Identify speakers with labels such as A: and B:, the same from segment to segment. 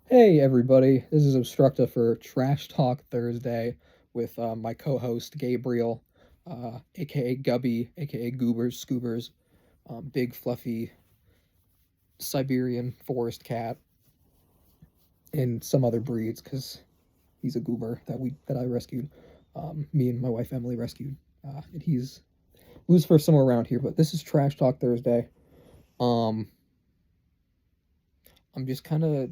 A: Hey everybody, this is AbstructA for Trash Talk Thursday with my co-host Gabriel, aka Gubby, aka Goobers, Scoobers, big fluffy Siberian forest cat, and some other breeds because he's a goober that I rescued. Me and my wife Emily rescued, and he's loose for somewhere around here. But this is Trash Talk Thursday. Um, I'm just kind of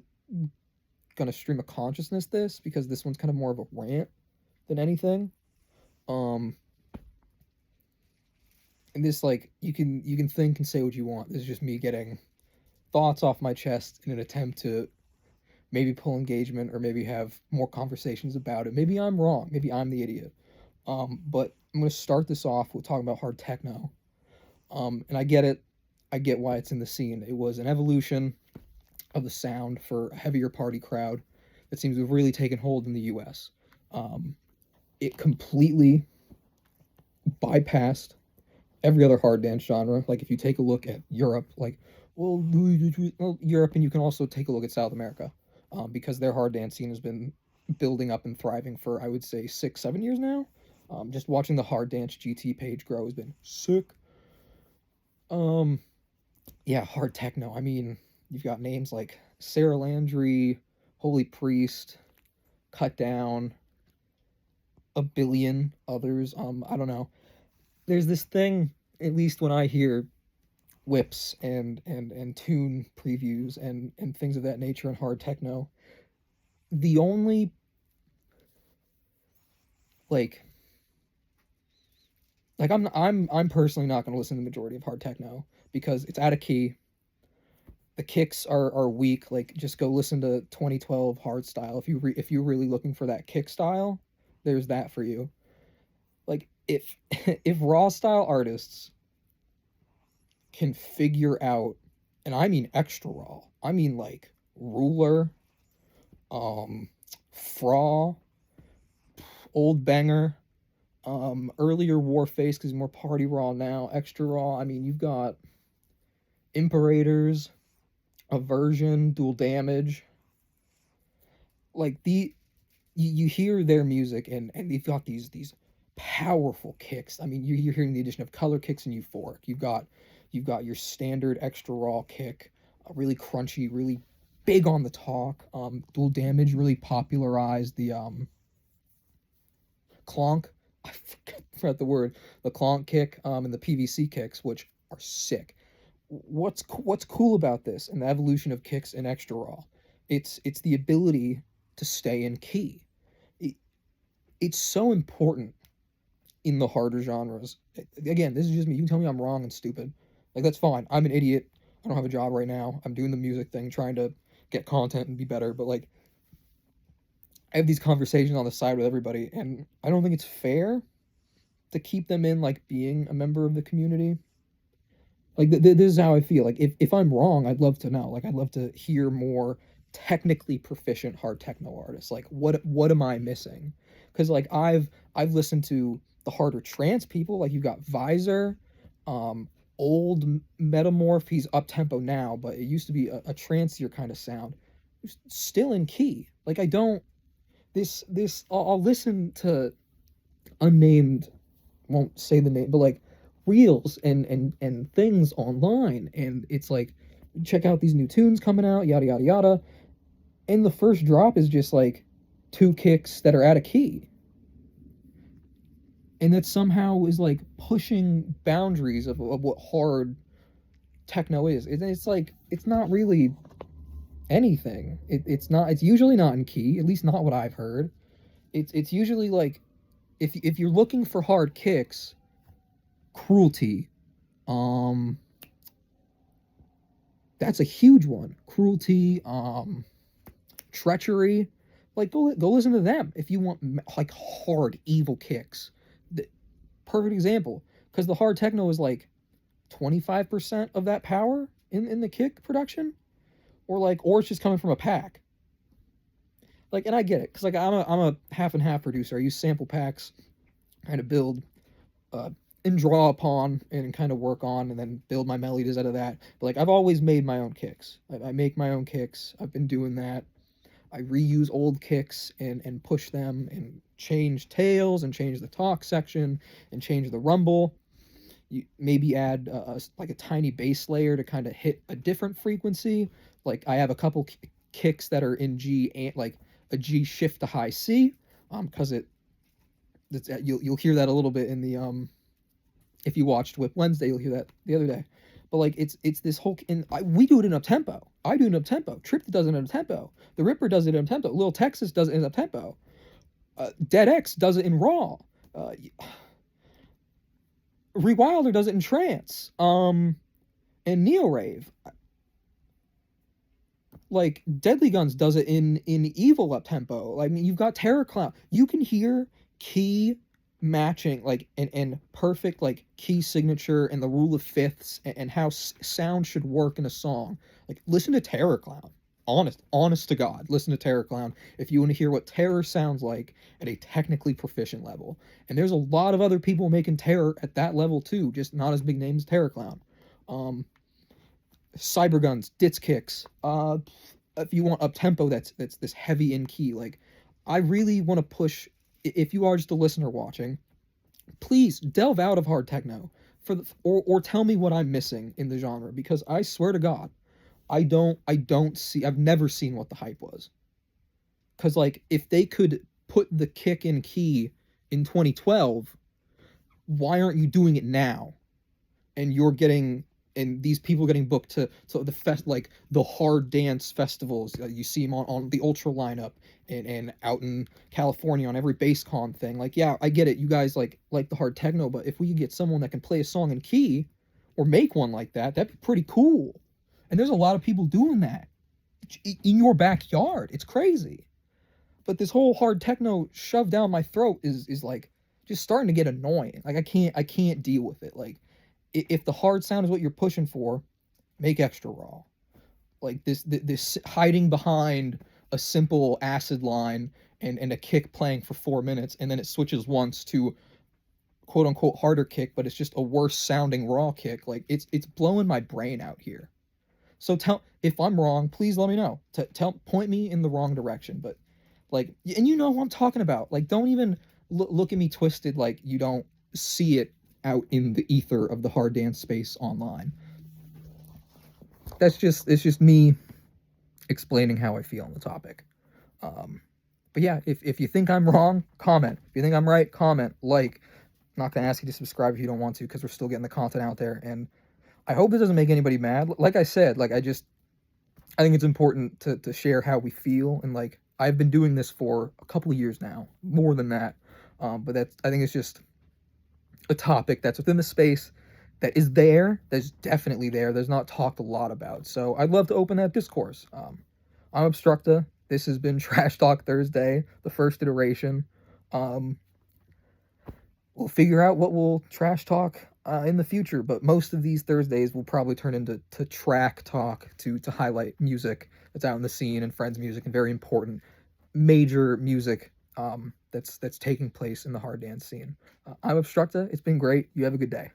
A: gonna stream of consciousness this because this one's kind of more of a rant than anything. Um, and this like you can think and say what you want. This is just me getting thoughts off my chest in an attempt to maybe pull engagement or maybe have more conversations about it. Maybe I'm wrong. Maybe I'm the idiot. But I'm gonna start this off with talking about hard techno. And I get it. I get why it's in the scene. It was an evolution of the sound for a heavier party crowd that seems to have really taken hold in the U.S. Um, it completely bypassed every other hard dance genre. Like if you take a look at Europe, like well Europe, and you can also take a look at South America, because their hard dance scene has been building up and thriving for I would say 6 7 years now. Just watching the hard dance GT page grow has been sick. Um, yeah, hard techno. I mean, you've got names like Sarah Landry, Holy Priest, Cut Down, a billion others. I don't know. There's this thing, at least when I hear whips and tune previews and things of that nature in hard techno, the only like I'm personally not going to listen to the majority of hard techno because it's out of key. The kicks are weak. Like just go listen to 2012 hard style if you're really looking for that kick style. There's that for you. Like if if raw style artists can figure out, and I mean extra raw. I mean like Ruler, um, Fraw, Old Banger, earlier Warface because more party raw now, extra raw. I mean, you've got Imperators, Aversion, Dual Damage. Like you hear their music and they've got these powerful kicks. I mean, you're hearing the addition of color kicks and euphoric. You've got your standard extra raw kick, really crunchy, really big on the talk. Dual Damage really popularized the clonk. I forgot the word. The clonk kick, and the PVC kicks, which are sick. What's cool about this and the evolution of kicks and extra raw? It's the ability to stay in key. It, it's so important in the harder genres. Again, this is just me. You can tell me I'm wrong and stupid. Like that's fine. I'm an idiot. I don't have a job right now. I'm doing the music thing, trying to get content and be better. But like, I have these conversations on the side with everybody, and I don't think it's fair to keep them in like being a member of the community. Like this is how I feel. Like if I'm wrong, I'd love to know. Like I'd love to hear more technically proficient hard techno artists. Like what am I missing? Because like I've listened to the harder trance people. Like you've got Visor, um, old Metamorph. He's up tempo now, but it used to be a trancier kind of sound. Still in key. Like I don't this I'll listen to unnamed, won't say the name, but like reels and things online, and it's like check out these new tunes coming out, yada yada yada, and the first drop is just like two kicks that are out of key, and that somehow is like pushing boundaries of what hard techno is. It's like it's not really anything. It's not. It's usually not in key. At least not what I've heard. It's usually like if you're looking for hard kicks, Cruelty, um, that's a huge one. Cruelty, Treachery, like go listen to them if you want like hard evil kicks. The, perfect example because the hard techno is like 25% of that power in the kick production, or it's just coming from a pack. Like, and I get it because like I'm a half and half producer. I use sample packs, kind of build uh, and draw upon and kind of work on and then build my melodies out of that. But like I've always made my own kicks. I make my own kicks. I've been doing that. I reuse old kicks and push them and change tails and change the talk section and change the rumble. You maybe add like a tiny bass layer to kind of hit a different frequency. Like I have a couple kicks that are in G and like a G shift to high C, because you'll hear that a little bit in the if you watched Whip Wednesday, you'll hear that the other day. But like it's this whole we do it in up tempo. I do it in up tempo. Trip does it in up tempo. The Ripper does it in up tempo. Lil Texas does it in up tempo. Dead X does it in raw. Rewilder does it in trance. And Neo Rave. Like Deadly Guns does it in evil up tempo. I mean, you've got Terror Clown. You can hear key matching, like and perfect like key signature and the rule of fifths and how sound should work in a song. Like listen to Terror Clown. Honest to God, listen to Terror Clown if you want to hear what terror sounds like at a technically proficient level. And there's a lot of other people making terror at that level too, just not as big names as Terror Clown. Cyberguns, Ditz Kicks. If you want up tempo, that's this heavy in key. Like, I really want to push. If you are just a listener watching, please delve out of hard techno or tell me what I'm missing in the genre, because I swear to God, I've never seen what the hype was. Because like if they could put the kick in key in 2012, why aren't you doing it now? And these people getting booked to like the hard dance festivals. You see them on the Ultra lineup and out in California on every BassCon thing. Like, yeah, I get it. You guys like the hard techno, but if we could get someone that can play a song in key or make one like that, that'd be pretty cool. And there's a lot of people doing that in your backyard. It's crazy. But this whole hard techno shoved down my throat is like just starting to get annoying. Like I can't deal with it. Like if the hard sound is what you're pushing for, make extra raw. Like this hiding behind a simple acid line and a kick playing for 4 minutes, and then it switches once to quote unquote harder kick, but it's just a worse sounding raw kick. Like it's blowing my brain out here. So if I'm wrong, please let me know. Point me in the wrong direction. But like, and you know what I'm talking about. Like, don't even look at me twisted like you don't see it out in the ether of the hard dance space online. It's just me explaining how I feel on the topic. But yeah, if you think I'm wrong, comment. If you think I'm right, comment, like. I'm not gonna ask you to subscribe if you don't want to, because we're still getting the content out there, and I hope it doesn't make anybody mad. Like I said, like I think it's important to share how we feel, and like I've been doing this for a couple of years now, more than that. But I think it's just a topic that's within the space that is there, that's definitely there. There's not talked a lot about. So I'd love to open that discourse. I'm AbstructA. This has been Trash Talk Thursday, the first iteration. We'll figure out what we'll trash talk in the future, but most of these Thursdays will probably turn into track talk to highlight music that's out in the scene and friends music and very important major music that's taking place in the hard dance scene. I'm AbstructA. It's been great. You have a good day.